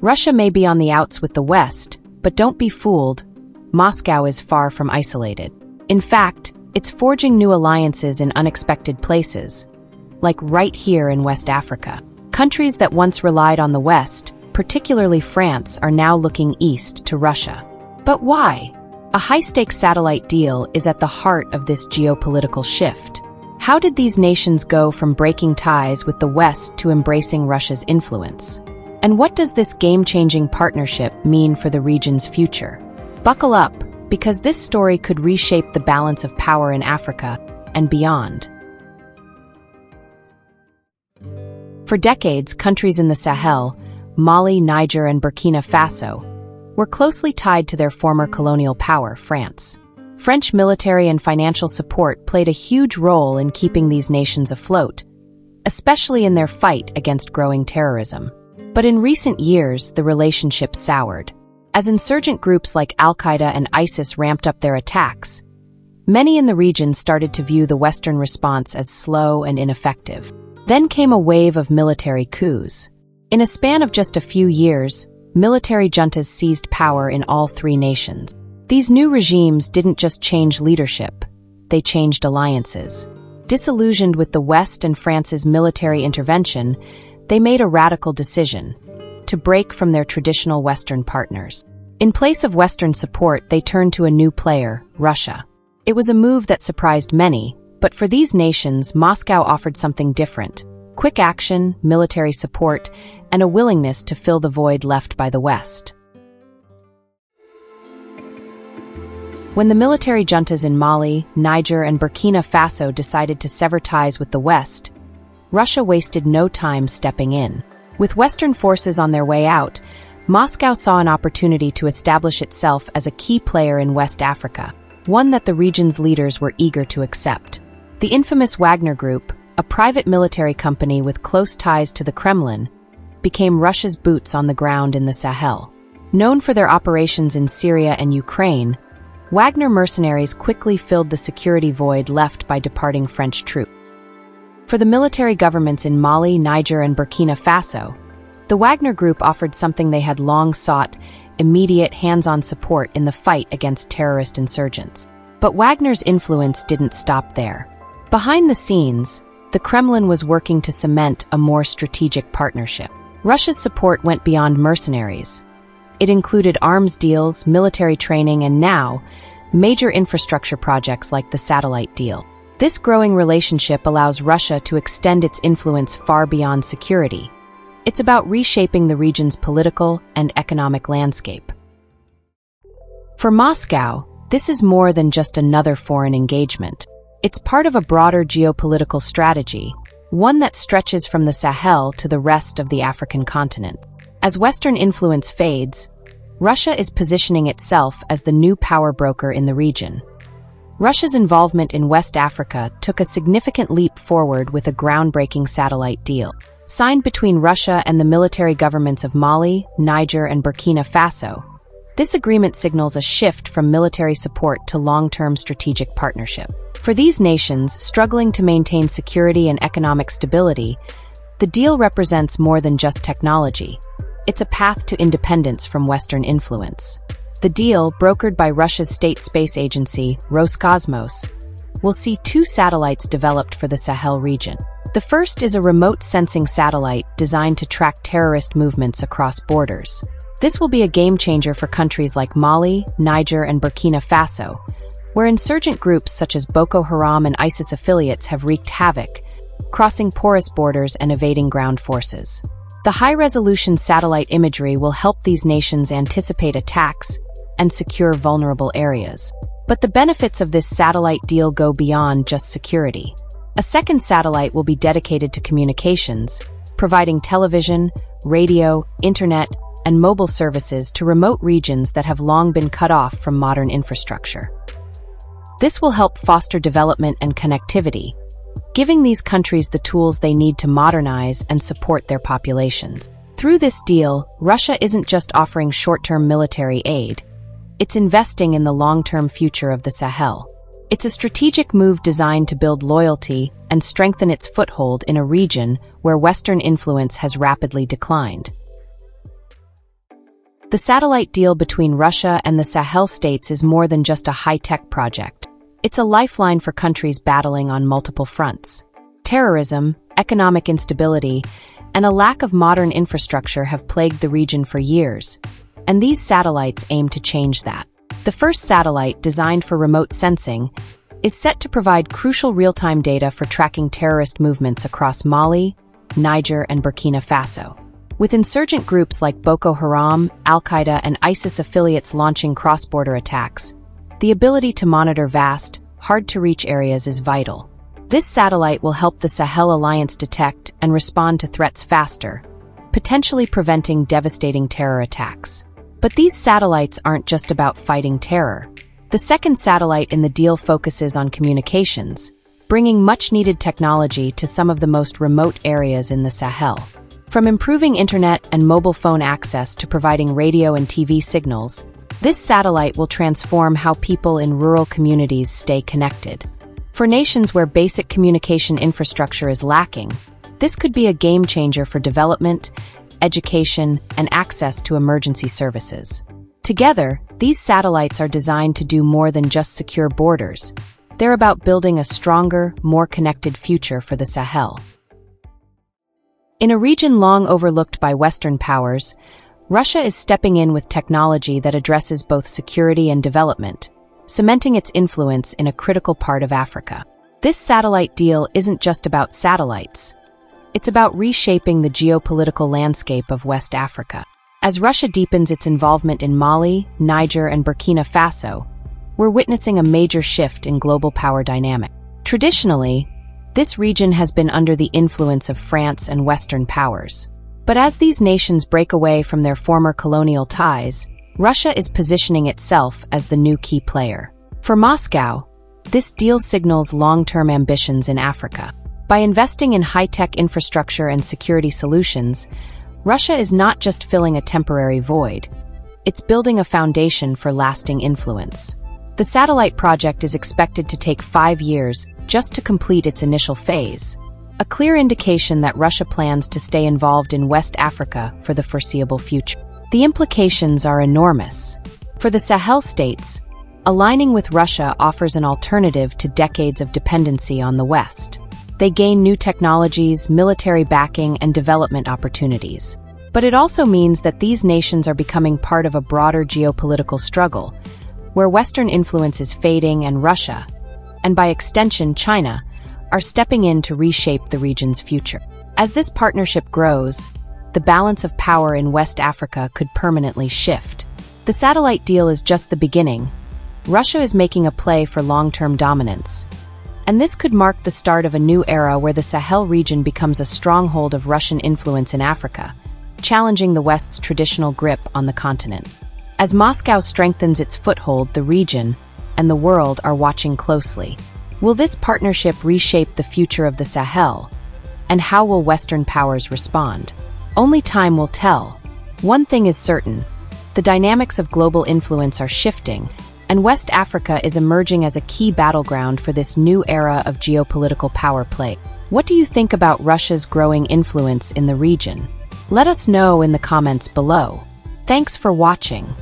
Russia may be on the outs with the West, but don't be fooled, Moscow is far from isolated. In fact, it's forging new alliances in unexpected places, like right here in West Africa. Countries that once relied on the West, particularly France, are now looking east to Russia. But why? A high-stakes satellite deal is at the heart of this geopolitical shift. How did these nations go from breaking ties with the West to embracing Russia's influence? And what does this game-changing partnership mean for the region's future? Buckle up, because this story could reshape the balance of power in Africa and beyond. For decades, countries in the Sahel, Mali, Niger, and Burkina Faso, were closely tied to their former colonial power, France. French military and financial support played a huge role in keeping these nations afloat, especially in their fight against growing terrorism. But in recent years, the relationship soured. As insurgent groups like Al-Qaeda and ISIS ramped up their attacks, many in the region started to view the Western response as slow and ineffective. Then came a wave of military coups. In a span of just a few years, military juntas seized power in all three nations. These new regimes didn't just change leadership, they changed alliances. Disillusioned with the West and France's military intervention, they made a radical decision: to break from their traditional Western partners. In place of Western support, they turned to a new player, Russia. It was a move that surprised many, but for these nations, Moscow offered something different: quick action, military support, and a willingness to fill the void left by the West. When the military juntas in Mali, Niger, and Burkina Faso decided to sever ties with the West, Russia wasted no time stepping in. With Western forces on their way out, Moscow saw an opportunity to establish itself as a key player in West Africa, one that the region's leaders were eager to accept. The infamous Wagner Group, a private military company with close ties to the Kremlin, became Russia's boots on the ground in the Sahel. Known for their operations in Syria and Ukraine, Wagner mercenaries quickly filled the security void left by departing French troops. For the military governments in Mali, Niger, and Burkina Faso, the Wagner Group offered something they had long sought: immediate hands-on support in the fight against terrorist insurgents. But Wagner's influence didn't stop there. Behind the scenes, the Kremlin was working to cement a more strategic partnership. Russia's support went beyond mercenaries. It included arms deals, military training, and now, major infrastructure projects like the satellite deal. This growing relationship allows Russia to extend its influence far beyond security. It's about reshaping the region's political and economic landscape. For Moscow, this is more than just another foreign engagement. It's part of a broader geopolitical strategy, one that stretches from the Sahel to the rest of the African continent. As Western influence fades, Russia is positioning itself as the new power broker in the region. Russia's involvement in West Africa took a significant leap forward with a groundbreaking satellite deal. Signed between Russia and the military governments of Mali, Niger, and Burkina Faso, this agreement signals a shift from military support to long-term strategic partnership. For these nations struggling to maintain security and economic stability, the deal represents more than just technology. It's a path to independence from Western influence. The deal, brokered by Russia's state space agency, Roscosmos, will see 2 satellites developed for the Sahel region. The first is a remote sensing satellite designed to track terrorist movements across borders. This will be a game-changer for countries like Mali, Niger, and Burkina Faso, where insurgent groups such as Boko Haram and ISIS affiliates have wreaked havoc, crossing porous borders and evading ground forces. The high-resolution satellite imagery will help these nations anticipate attacks and secure vulnerable areas. But the benefits of this satellite deal go beyond just security. A second satellite will be dedicated to communications, providing television, radio, internet, and mobile services to remote regions that have long been cut off from modern infrastructure. This will help foster development and connectivity, giving these countries the tools they need to modernize and support their populations. Through this deal, Russia isn't just offering short-term military aid, it's investing in the long-term future of the Sahel. It's a strategic move designed to build loyalty and strengthen its foothold in a region where Western influence has rapidly declined. The satellite deal between Russia and the Sahel states is more than just a high-tech project. It's a lifeline for countries battling on multiple fronts. Terrorism, economic instability, and a lack of modern infrastructure have plagued the region for years, and these satellites aim to change that. The first satellite, designed for remote sensing, is set to provide crucial real-time data for tracking terrorist movements across Mali, Niger, and Burkina Faso. With insurgent groups like Boko Haram, Al-Qaeda, and ISIS affiliates launching cross-border attacks, the ability to monitor vast, hard-to-reach areas is vital. This satellite will help the Sahel Alliance detect and respond to threats faster, potentially preventing devastating terror attacks. But these satellites aren't just about fighting terror. The second satellite in the deal focuses on communications, bringing much-needed technology to some of the most remote areas in the Sahel. From improving internet and mobile phone access to providing radio and TV signals, this satellite will transform how people in rural communities stay connected. For nations where basic communication infrastructure is lacking, this could be a game-changer for development, education, and access to emergency services. Together, these satellites are designed to do more than just secure borders. They're about building a stronger, more connected future for the Sahel. In a region long overlooked by Western powers, Russia is stepping in with technology that addresses both security and development, cementing its influence in a critical part of Africa. This satellite deal isn't just about satellites. It's about reshaping the geopolitical landscape of West Africa. As Russia deepens its involvement in Mali, Niger, and Burkina Faso, we're witnessing a major shift in global power dynamic. Traditionally, this region has been under the influence of France and Western powers. But as these nations break away from their former colonial ties, Russia is positioning itself as the new key player. For Moscow, this deal signals long-term ambitions in Africa. By investing in high-tech infrastructure and security solutions, Russia is not just filling a temporary void. It's building a foundation for lasting influence. The satellite project is expected to take 5 years just to complete its initial phase, a clear indication that Russia plans to stay involved in West Africa for the foreseeable future. The implications are enormous. For the Sahel states, aligning with Russia offers an alternative to decades of dependency on the West. They gain new technologies, military backing, and development opportunities. But it also means that these nations are becoming part of a broader geopolitical struggle, where Western influence is fading and Russia, and by extension China, are stepping in to reshape the region's future. As this partnership grows, the balance of power in West Africa could permanently shift. The satellite deal is just the beginning. Russia is making a play for long-term dominance. And this could mark the start of a new era where the Sahel region becomes a stronghold of Russian influence in Africa, challenging the West's traditional grip on the continent. As Moscow strengthens its foothold, the region and the world are watching closely. Will this partnership reshape the future of the Sahel? And how will Western powers respond? Only time will tell. One thing is certain: the dynamics of global influence are shifting, and West Africa is emerging as a key battleground for this new era of geopolitical power play. What do you think about Russia's growing influence in the region? Let us know in the comments below. Thanks for watching.